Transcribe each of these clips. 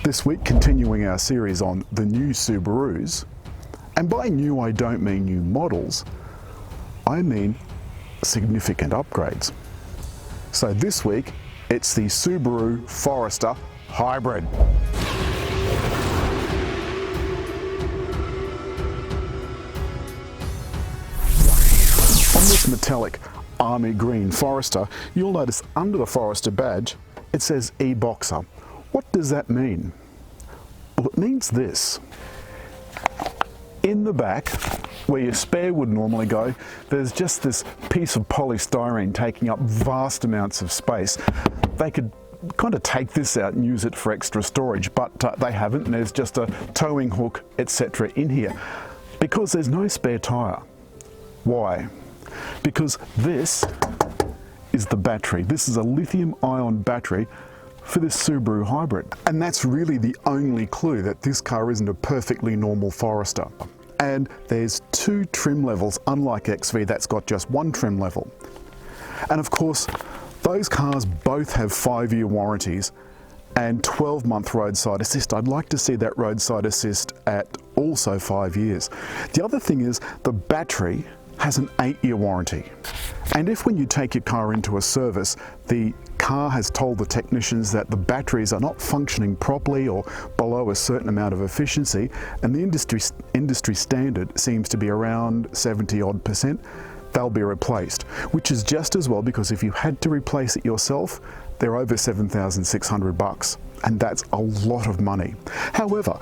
This week, continuing our series on the new Subarus, and by new I don't mean new models, I mean significant upgrades. So this week, it's the Subaru Forester Hybrid. On this metallic army green Forester, you'll notice under the Forester badge, it says e-Boxer. What does that mean? Well, it means this. In the back, where your spare would normally go, there's just this piece of polystyrene taking up vast amounts of space. They could kind of take this out and use it for extra storage, but they haven't, and there's just a towing hook, etc. in here. Because there's no spare tyre. Why? Because this is the battery. This is a lithium-ion battery for this Subaru Hybrid. And that's really the only clue that this car isn't a perfectly normal Forester. And there's two trim levels, unlike XV that's got just one trim level. And of course, those cars both have 5-year warranties and 12-month roadside assist. I'd like to see that roadside assist at also 5 years. The other thing is the battery has an 8-year warranty. And if when you take your car into a service, the car has told the technicians that the batteries are not functioning properly or below a certain amount of efficiency, and the industry standard seems to be around 70-odd%, they'll be replaced, which is just as well, because if you had to replace it yourself, they're over $7,600, and that's a lot of money. However,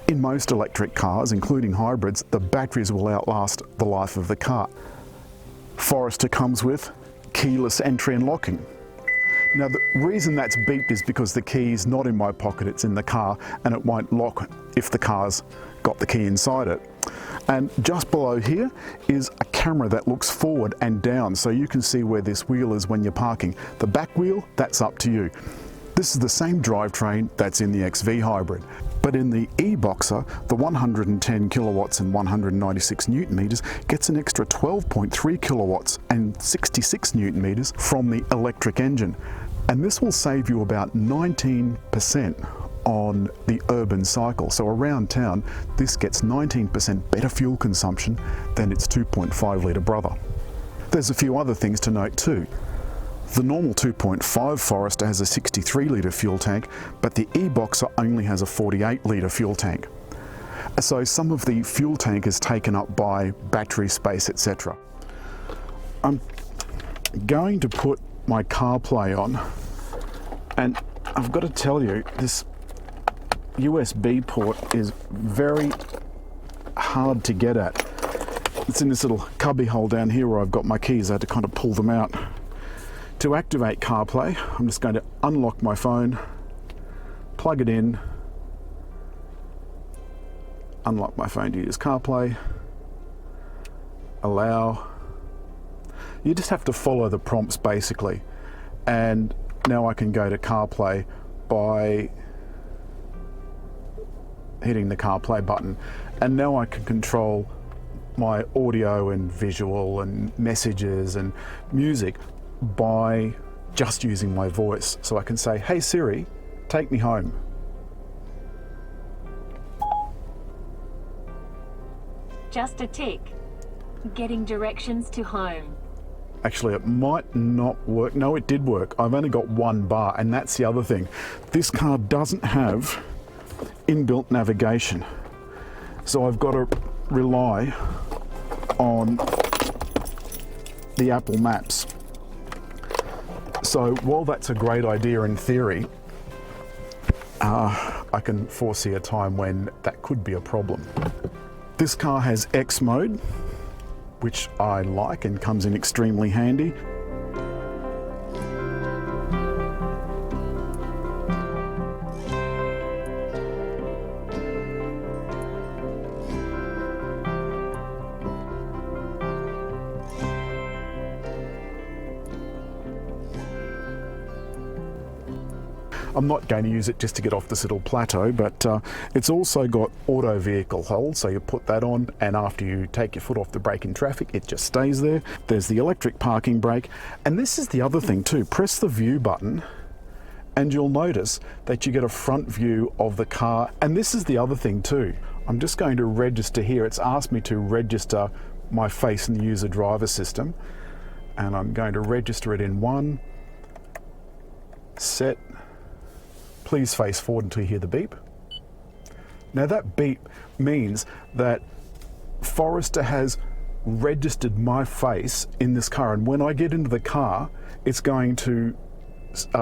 in most electric cars, including hybrids, the batteries will outlast the life of the car. Forester comes with keyless entry and locking. Now, the reason that's beeped is because the key's not in my pocket, it's in the car, and it won't lock if the car's got the key inside it. And just below here is a camera that looks forward and down, so you can see where this wheel is when you're parking. The back wheel, that's up to you. This is the same drivetrain that's in the XV Hybrid. But in the e-Boxer, the 110 kilowatts and 196 newton meters gets an extra 12.3 kilowatts and 66 newton meters from the electric engine. And this will save you about 19% on the urban cycle. So around town, this gets 19% better fuel consumption than its 2.5 litre brother. There's a few other things to note too. The normal 2.5 Forester has a 63 litre fuel tank, but the e-Boxer only has a 48 litre fuel tank. So some of the fuel tank is taken up by battery space, etc. I'm going to put my CarPlay on, and I've got to tell you, this USB port is very hard to get at. It's in this little cubby hole down here where I've got my keys. I had to kind of pull them out. To activate CarPlay, I'm just going to unlock my phone, plug it in, unlock my phone to use CarPlay, allow. You just have to follow the prompts basically. And now I can go to CarPlay by hitting the CarPlay button. And now I can control my audio and visual and messages and music by just using my voice. So I can say, "Hey Siri, take me home." Just a tick. Getting directions to home. Actually, it might not work. No, it did work. I've only got one bar, and that's the other thing. This car doesn't have inbuilt navigation. So I've got to rely on the Apple Maps. So while that's a great idea in theory, I can foresee a time when that could be a problem. This car has X mode, which I like and comes in extremely handy. I'm not going to use it just to get off this little plateau, but it's also got auto vehicle hold, so you put that on and after you take your foot off the brake in traffic, it just stays there. There's the electric parking brake, and this is the other thing too. Press the view button And you'll notice that you get a front view of the car. And this is the other thing too. I'm just going to register here. It's asked me to register my face in the user driver system. And I'm going to register it in 1, set, please face forward until you hear the beep. Now that beep means that Forester has registered my face in this car, and when I get into the car, it's going to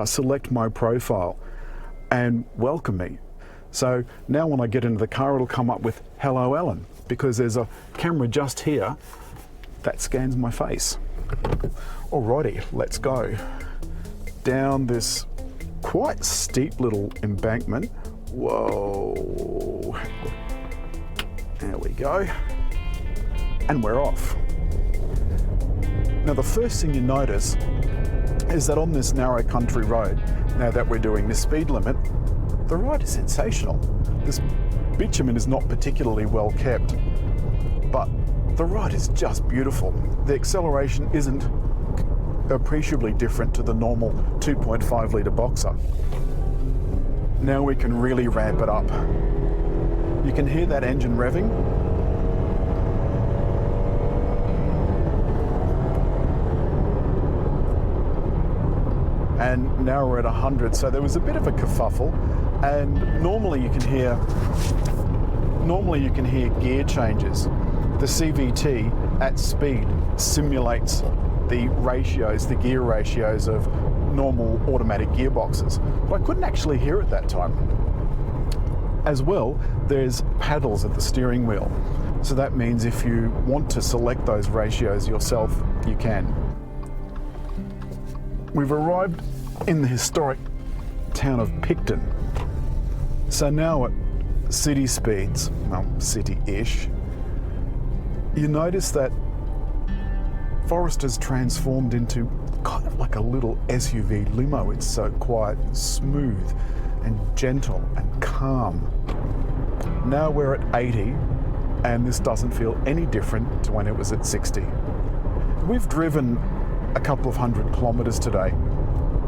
select my profile and welcome me. So now when I get into the car, it'll come up with "Hello Alan," because there's a camera just here that scans my face. Alrighty, let's go down this quite steep little embankment. Whoa, there we go, and we're off. Now the first thing you notice is that on this narrow country road, now that we're doing this speed limit, the ride is sensational. This bitumen is not particularly well kept, but the ride is just beautiful. The acceleration isn't appreciably different to the normal 2.5 litre boxer. Now we can really ramp it up. You can hear that engine revving. And now we're at 100, so there was a bit of a kerfuffle, and normally you can hear gear changes. The CVT at speed simulates the ratios, the gear ratios of normal automatic gearboxes, but I couldn't actually hear it that time. As well, there's paddles at the steering wheel, so that means if you want to select those ratios yourself, you can. We've arrived in the historic town of Picton. So now at city speeds, well, city-ish, you notice that Forester's transformed into kind of like a little SUV limo. It's so quiet and smooth and gentle and calm. Now we're at 80, and this doesn't feel any different to when it was at 60. We've driven a couple of 100 kilometers today.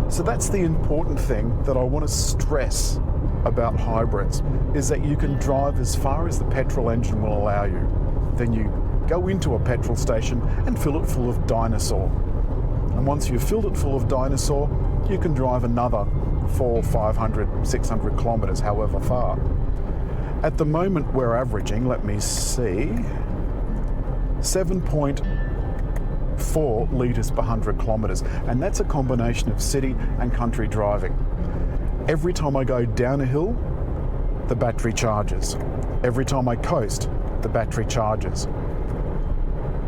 So that's the important thing that I want to stress about hybrids, is that you can drive as far as the petrol engine will allow you. Then you go into a petrol station and fill it full of dinosaur. And once you've filled it full of dinosaur, you can drive another 400, 500, 600 kilometers, however far. At the moment we're averaging, let me see, 7.4 litres per 100 kilometres, and that's a combination of city and country driving. Every time I go down a hill, the battery charges. Every time I coast, the battery charges.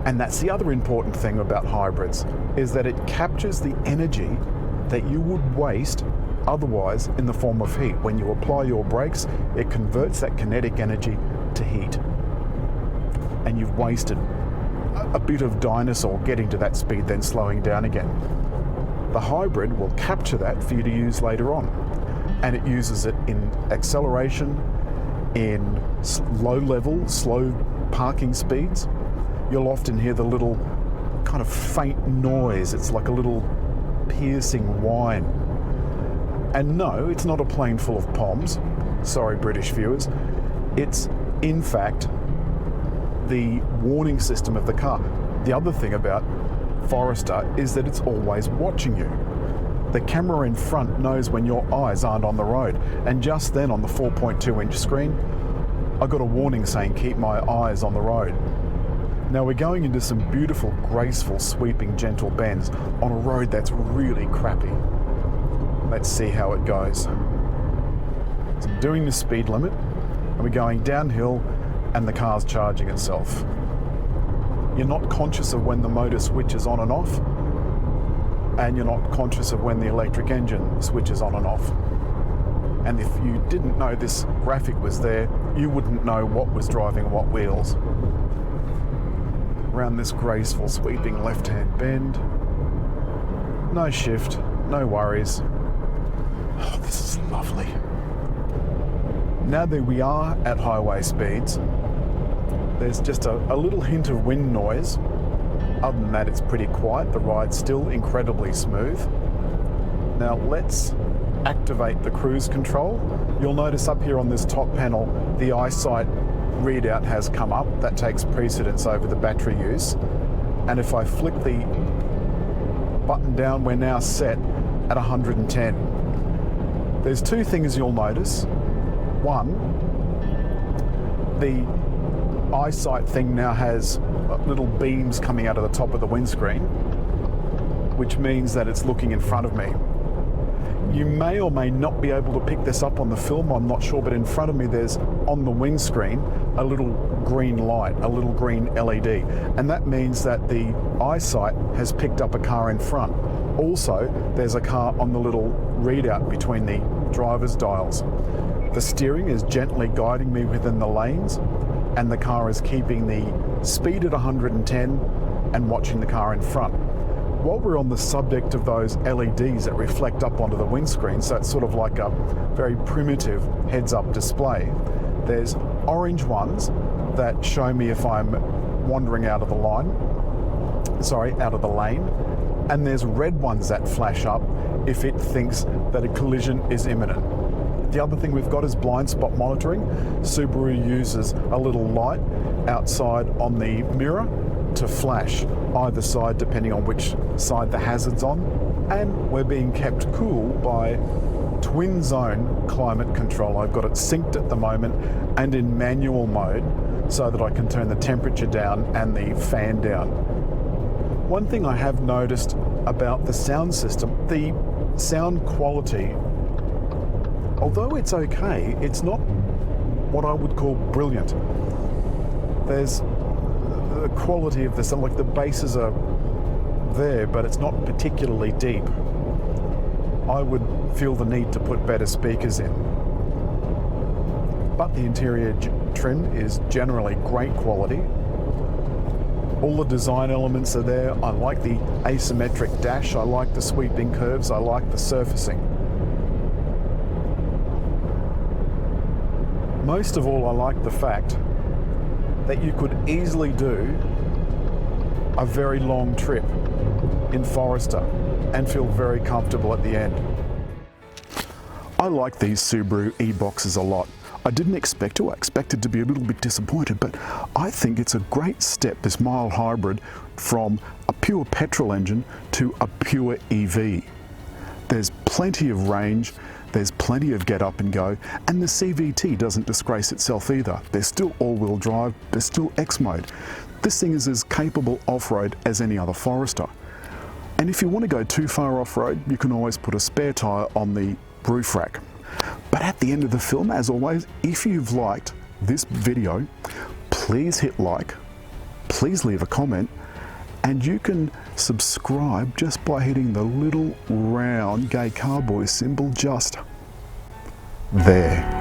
And that's the other important thing about hybrids, is that it captures the energy that you would waste otherwise in the form of heat. When you apply your brakes, it converts that kinetic energy to heat. And you've wasted a bit of dinosaur getting to that speed, then slowing down again. The hybrid will capture that for you to use later on. And it uses it in acceleration, in low level, slow parking speeds. You'll often hear the little kind of faint noise. It's like a little piercing whine. And no, it's not a plane full of POMs. Sorry, British viewers. It's, in fact, the warning system of the car. The other thing about Forester is that it's always watching you. The camera in front knows when your eyes aren't on the road, and just then on the 4.2-inch screen, I got a warning saying keep my eyes on the road. Now we're going into some beautiful, graceful, sweeping, gentle bends on a road that's really crappy. Let's see how it goes. So I'm doing the speed limit, and we're going downhill, and the car's charging itself. You're not conscious of when the motor switches on and off, and you're not conscious of when the electric engine switches on and off. And if you didn't know this graphic was there, you wouldn't know what was driving what wheels. Around this graceful, sweeping left-hand bend. No shift, no worries. Oh, this is lovely. Now that we are at highway speeds, there's just a little hint of wind noise. Other than that, it's pretty quiet. The ride's still incredibly smooth. Now let's activate the cruise control. You'll notice up here on this top panel, the eyesight readout has come up. That takes precedence over the battery use. And if I flick the button down, we're now set at 110. There's two things you'll notice. One, the eyesight thing now has little beams coming out of the top of the windscreen, which means that it's looking in front of me. You may or may not be able to pick this up on the film, I'm not sure, but in front of me there's, on the windscreen, a little green light, a little green LED, and that means that the eyesight has picked up a car in front. Also, there's a car on the little readout between the driver's dials. The steering is gently guiding me within the lanes, and the car is keeping the speed at 110 and watching the car in front. While we're on the subject of those LEDs that reflect up onto the windscreen, so it's sort of like a very primitive heads-up display, there's orange ones that show me if I'm wandering out of the lane, and there's red ones that flash up if it thinks that a collision is imminent. The other thing we've got is blind spot monitoring. Subaru uses a little light outside on the mirror to flash either side depending on which side the hazard's on, and we're being kept cool by twin zone climate control. I've got it synced at the moment and in manual mode so that I can turn the temperature down and the fan down. One thing I have noticed about the sound system, the sound quality, although it's okay, it's not what I would call brilliant. There's the quality of the sound, like the basses are there, but it's not particularly deep. I would feel the need to put better speakers in. But the interior trim is generally great quality. All the design elements are there. I like the asymmetric dash, I like the sweeping curves, I like the surfacing. Most of all, I like the fact that you could easily do a very long trip in Forester and feel very comfortable at the end. I like these Subaru e-boxes a lot. I didn't expect to. I expected to be a little bit disappointed, but I think it's a great step, this mild hybrid, from a pure petrol engine to a pure EV. There's plenty of range, there's plenty of get up and go, and the CVT doesn't disgrace itself either. There's still all-wheel drive, there's still X mode. This thing is as capable off-road as any other Forester. And if you want to go too far off-road, you can always put a spare tyre on the roof rack. But at the end of the film, as always, if you've liked this video, please hit like, please leave a comment, and you can subscribe just by hitting the little round GayCarBoys symbol just there.